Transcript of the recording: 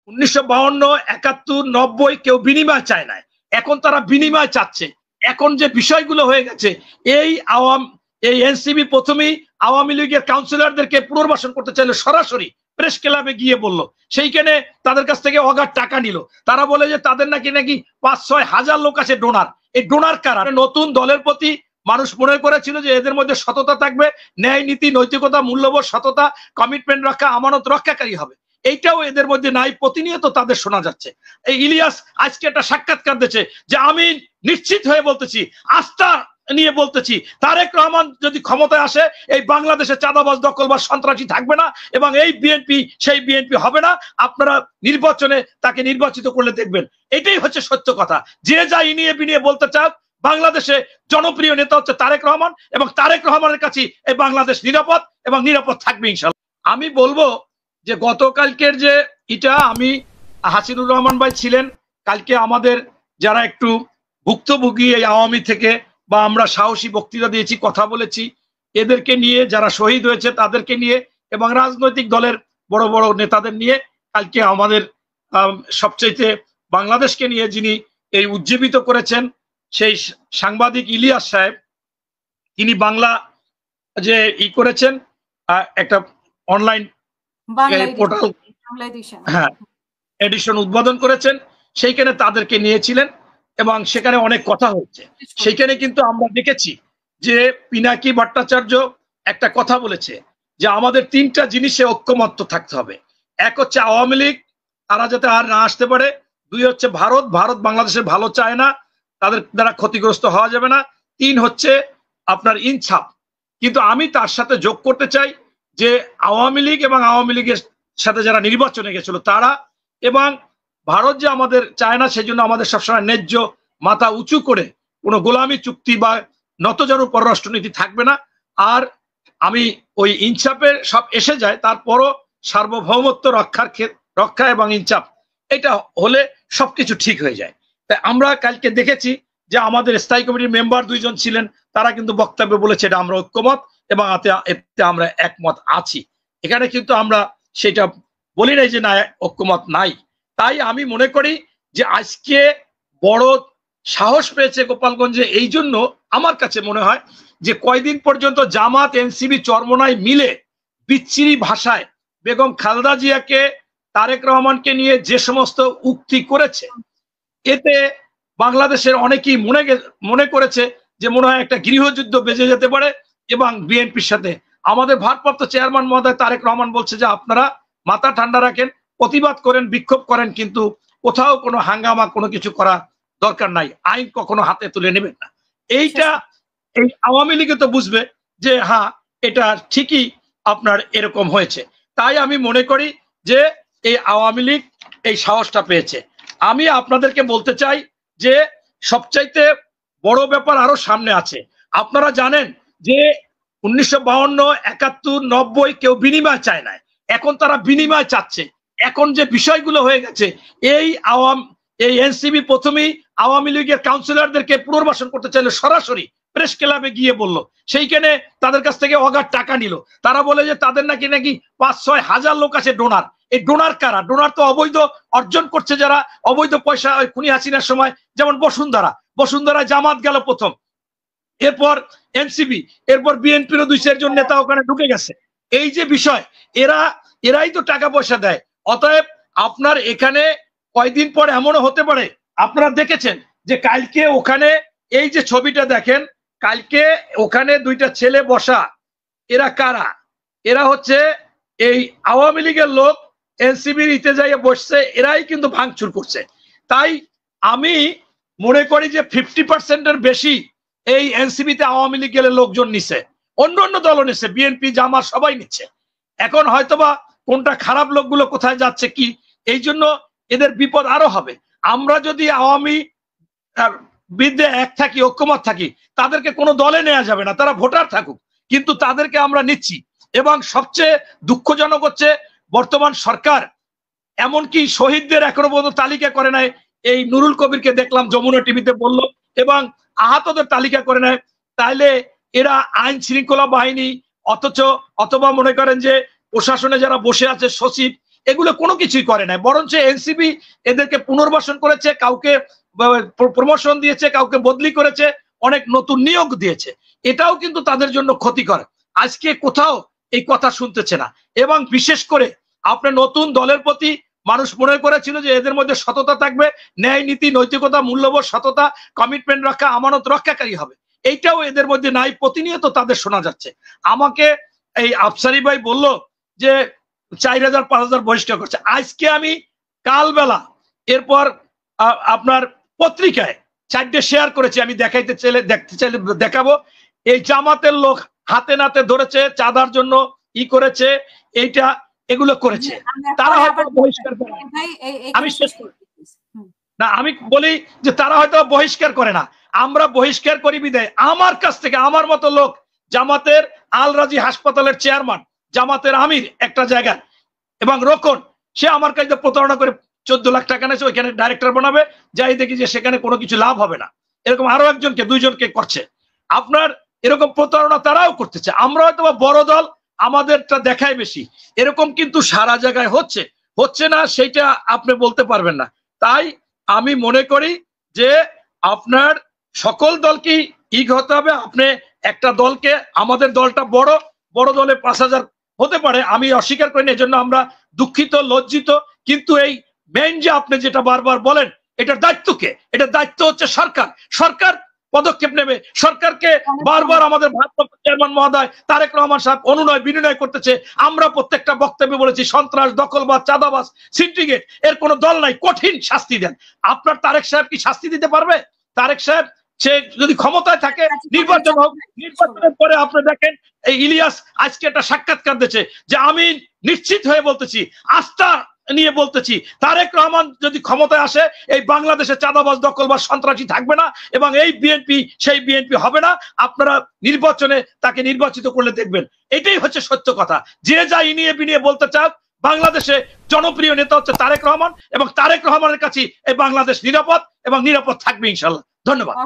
1952, 71, 90 কেউ বিনিময় চায় না, এখন তারা বিনিময় চাচ্ছে। এখন যে বিষয়গুলো হয়ে গেছে, এই এনসিবি প্রথমেই আওয়ামী লীগের কাউন্সিলরদেরকে পুনর্বাসন করতে চাইলে সরাসরি প্রেস ক্লাবে গিয়ে বলল, সেইখানে তাদের কাছ থেকে অগাধ টাকা নিল। তারা বলে যে তাদের নাকি 5-6 হাজার লোক আছে ডোনার। এই ডোনার কারা? নতুন দলের প্রতি মানুষ মনে করেছিল যে এদের মধ্যে সততা থাকবে, ন্যায় নীতি নৈতিকতা মূল্যবোধ সততা কমিটমেন্ট রক্ষা আমানত রক্ষাকারী হবে। এইটাও এদের মধ্যে নাই, প্রতিনিয়ত তাদের শোনা যাচ্ছে। এই ইলিয়াস আজকে একটা সাক্ষাৎকার দিয়েছে যে আমি নিশ্চিত হয়ে বলতেছি, আস্থা নিয়ে বলতেছি, তারেক রহমান যদি ক্ষমতায় আসে এই বাংলাদেশে চাঁদাবাজ দখলবাজ সন্ত্রাসী থাকবে না এবং এই বিএনপি সেই বিএনপি হবে না। আপনারা নির্বাচনে তাকে নির্বাচিত করলে দেখবেন। এটাই হচ্ছে সত্য কথা। যে যা ইনিয়ে বিনিয়ে বলতে চান, বাংলাদেশে জনপ্রিয় নেতা হচ্ছে তারেক রহমান এবং তারেক রহমানের কাছে এই বাংলাদেশ নিরাপদ এবং নিরাপদ থাকবে ইনশাআল্লাহ। আমি বলবো যে গতকালকের যে আমি হাসিনুর রহমান ভাই ছিলেন, কালকে আমাদের যারা একটু ভুক্তভোগী এই আওয়ামী থেকে বা আমরা সাহসী বক্তৃতা দিয়েছি, কথা বলেছি, এদেরকে নিয়ে যারা শহীদ হয়েছে তাদেরকে নিয়ে এবং রাজনৈতিক দলের বড় বড় নেতাদের নিয়ে কালকে আমাদের সবচাইতে বাংলাদেশকে নিয়ে যিনি এই উজ্জীবিত করেছেন সেই সাংবাদিক ইলিয়াস সাহেব, তিনি বাংলা যে করেছেন একটা অনলাইন পোর্টাল, হ্যাঁ, এডিশন উদ্বোধন করেছেন, সেইখানে তাদেরকে নিয়েছিলেন এবং সেখানে অনেক কথা হচ্ছে। সেইখানে কিন্তু আমরা দেখেছি যে পিনাকি ভট্টাচার্য একটা কথা বলেছে যে আমাদের 3টা জিনিসে ঐক্যমত্য থাকতে হবে। এক হচ্ছে আওয়ামী লীগ, তারা যাতে আর না আসতে পারে। 2 হচ্ছে ভারত বাংলাদেশের ভালো চায় না, তাদের দ্বারা ক্ষতিগ্রস্ত হওয়া যাবে না। 3 হচ্ছে আপনার ইনসাফ। কিন্তু আমি তার সাথে যোগ করতে চাই যে আওয়ামী লীগ এবং আওয়ামী লীগের সাথে যারা নির্বাচনে গেছিল তারা এবং ভারত যে আমাদের চায় না, সেজন্য আমাদের সবসময় ন্যায্য মাথা উঁচু করে কোনো গোলামি চুক্তি বা নতজানু পররাষ্ট্রনীতি থাকবে না। আর আমি ওই ইনসাফের সব এসে যায়, তারপরও সার্বভৌমত্ব রক্ষা এবং ইনসাফ, এটা হলে সবকিছু ঠিক হয়ে যায়। তাই আমরা কালকে দেখেছি যে আমাদের স্থায়ী কমিটির মেম্বার 2 জন ছিলেন, তারা কিন্তু বক্তব্য বলেছে এটা আমরা ঐক্যমত এবং এতে আমরা একমত আছি। এখানে কিন্তু আমরা সেটা বলি নাই যে না ঐক্যমত নাই। তাই আমি মনে করি যে আজকে বড় সাহস পেয়েছে গোপালগঞ্জে, এই জন্য আমার কাছে মনে হয় যে কয়দিন পর্যন্ত জামাত এনসিবি চরমনায় মিলে বিচ্ছিরি ভাষায় বেগম খালেদা জিয়াকে তারেক রহমানকে নিয়ে যে সমস্ত উক্তি করেছে, এতে বাংলাদেশের অনেকেই মনে করেছে যে মনে হয় একটা গৃহযুদ্ধ বেজে যেতে পারে এবং বিএনপির সাথে। আমাদের ভারপ্রাপ্ত চেয়ারম্যান মহোদয় তারেক রহমান বলছে যে আপনারা মাথা ঠান্ডা রাখেন, প্রতিবাদ করেন, বিক্ষোভ করেন, কিন্তু কোথাও কোনো হাঙ্গামা কোনো কিছু করা দরকার নাই, আইন কখনো হাতে তুলে নেবেন না। এইটা এই আওয়ামী লীগে তো বুঝবে যে হ্যাঁ এটা ঠিকই আপনার এরকম হয়েছে। তাই আমি মনে করি যে এই আওয়ামী লীগ এই সাহসটা পেয়েছে। আমি আপনাদেরকে বলতে চাই যে সবচাইতে বড় ব্যাপার আরো সামনে আছে। আপনারা জানেন যে 1952, 71, 90 কেউ বিনিময় চায় না, এখন তারা বিনিময় চাচ্ছে। এখন যে বিষয়গুলো হয়ে গেছে, এই এনসিবি প্রথমেই আওয়ামী লীগের কাউন্সিলরদেরকে পুনর্বাসন করতে চাইলে সরাসরি প্রেস ক্লাবে গিয়ে বলল, সেইখানে তাদের কাছ থেকে অগাধ টাকা নিল। তারা বলে যে তাদের নাকি 5-6 হাজার লোক আছে ডোনার। এই ডোনার কারা? ডোনার তো অবৈধ অর্জন করছে যারা, অবৈধ পয়সা খুনি হাসিনার সময়, যেমন বসুন্ধরা জামাত গেল প্রথম, এরপর এনসিবি, এরপর বিএনপির 2-4 জন নেতা ওখানে ঢুকে গেছে। এই যে বিষয়, এরাই তো টাকা পয়সা দেয়। অতএব আপনার এখানে কয়দিন পর এমনও হতে পারে, আপনারা দেখেছেন যে কালকে ওখানে এই যে ছবিটা দেখেন, কালকে ওখানে 2টা ছেলে বসা, এরা কারা? এরা হচ্ছে এই আওয়ামী লীগের লোক, এনসিবির ইতে যাইয়ে বসছে, এরাই কিন্তু ভাঙচুর করছে। তাই আমি মনে করি যে 50%-এর বেশি এই এনসিবিতে আওয়ামী লীগের লোকজন নিছে, অন্য দলও নিচ্ছে, বিএনপি জামাত সবাই নিচ্ছে। এখন হয়তোবা কোনটা খারাপ লোকগুলো কোথায় যাচ্ছে কি, এই জন্য এদের বিপদ আরো হবে। আমরা যদি আওয়ামী বিরুদ্ধে এক থাকি, ঐক্যমত থাকি, তাদেরকে কোনো দলে নেওয়া যাবে না, তারা ভোটার থাকুক, কিন্তু তাদেরকে আমরা নিচ্ছি। এবং সবচেয়ে দুঃখজনক হচ্ছে বর্তমান সরকার এমনকি শহীদদের এখনো পর্যন্ত তালিকা করে নাই। এই নুরুল কবিরকে দেখলাম যমুনা টিভিতে বলল, এবং আহতদের তালিকা করে নেয়। তাইলে এরা আইন শৃঙ্খলা বাহিনী অথবা মনে করেন যে প্রশাসনে যারা বসে আছে সচিব, এগুলো কোনো কিছুই করে নাই, বরঞ্চ এনসিপি এদেরকে পুনর্বাসন করেছে, কাউকে প্রমোশন দিয়েছে, কাউকে বদলি করেছে, অনেক নতুন নিয়োগ দিয়েছে। এটাও কিন্তু তাদের জন্য ক্ষতিকর। আজকে কোথাও এই কথা শুনতেছে না। এবং বিশেষ করে আপনার নতুন দলের প্রতি মানুষ মনে করেছিল যে এদের মধ্যে সততা থাকবে, ন্যায় নীতি নৈতিকতা মূল্যবোধ সততা কমিটমেন্ট রক্ষা আমানত রক্ষাকারী হবে, এইটাও এদের মধ্যে নাই। প্রতিনিয়ত তাদের শোনা যাচ্ছে। আমাকে এই আফসারি ভাই বলল যে 4000 5000 বহিষ্কার করছে। আজকে আমি কালবেলা এরপর আপনার পত্রিকায় 4টে শেয়ার করেছি, আমি দেখতে চাইলে দেখাবো। এই জামাতের লোক হাতে নাতে ধরেছে, চাঁদার জন্য করেছে, এইটা এগুলো করেছে, তারা হয়তো বহিষ্কার করে। আমি শেষ করি না, আমি বলি যে তারা হয়তো বহিষ্কার করে না, আমরা বহিষ্কার করি বিদায় আমার কাছ থেকে আমার মতো লোক, জামাতের আল রাজি হাসপাতালের চেয়ারম্যান, জামাতের আমির একটা জায়গায়, এবং রোকন, সে আমার কাছে প্রতারণা করে 14 লাখ টাকা নেছে, ওইখানে ডাইরেক্টর বানাবে, যাই দেখি যে সেখানে কোনো কিছু লাভ হবে না। এরকম আরো একজনকে 2জনকে করছে। আপনার এরকম প্রতারণা তারাও করতেছে। আমরা হয়তো বড় দল, আমাদেরটা দেখায় বেশি, এরকম কিন্তু সারা জায়গায় হচ্ছে না, সেইটা আপনি বলতে পারবেন না। তাই আমি মনে করি যে আপনার সকল দলকে হতে হবে। আপনি একটা দলকে, আমাদের দলটা বড় দলে 5000 হতে পারে, আমি অস্বীকার করি না, এজন্য আমরা দুঃখিত লজ্জিত। কিন্তু এই মেইন যে আপনি যেটা বারবার বলেন, এটার দায়িত্ব কে? এটার দায়িত্ব হচ্ছে সরকার পদক্ষেপ নেবে। সরকারকে বারবার আমাদের ভারপ্রাপ্ত চেয়ারম্যান মহোদয় তারেক রহমান সাহেব অনুনয় বিনয় করতেছে। আমরা প্রত্যেকটা বক্তব্যে বলেছি সন্ত্রাস, দখলবাজ, চাঁদাবাজ, সিন্ডিকেট এর কোনো দল নাই, কঠিন শাস্তি দেন। আপনার তারেক সাহেব কি শাস্তি দিতে পারবে? তারেক সাহেব সে যদি ক্ষমতায় থাকে, নির্বাচন হোক, নির্বাচনের পরে আপনি দেখেন এই ইলিয়াস আজকে একটা সাক্ষাৎকার দিয়েছে যে আমি নিশ্চিত হয়ে বলতেছি, আস্থা নিয়ে বলতেছি, তারেক রহমান যদি ক্ষমতায় আসে এই বাংলাদেশে চাঁদাবাজ, দখলবাজ, সন্ত্রাসী থাকবে না, এবং এই বিএনপি সেই বিএনপি হবে না। আপনারা নির্বাচনে তাকে নির্বাচিত করলে দেখবেন। এটাই হচ্ছে সত্য কথা। যে যা ইনিয়ে বিনিয়ে বলতে চান, বাংলাদেশে জনপ্রিয় নেতা হচ্ছে তারেক রহমান, এবং তারেক রহমানের কাছে এই বাংলাদেশ নিরাপদ এবং নিরাপদ থাকবে ইনশাল্লাহ। ধন্যবাদ।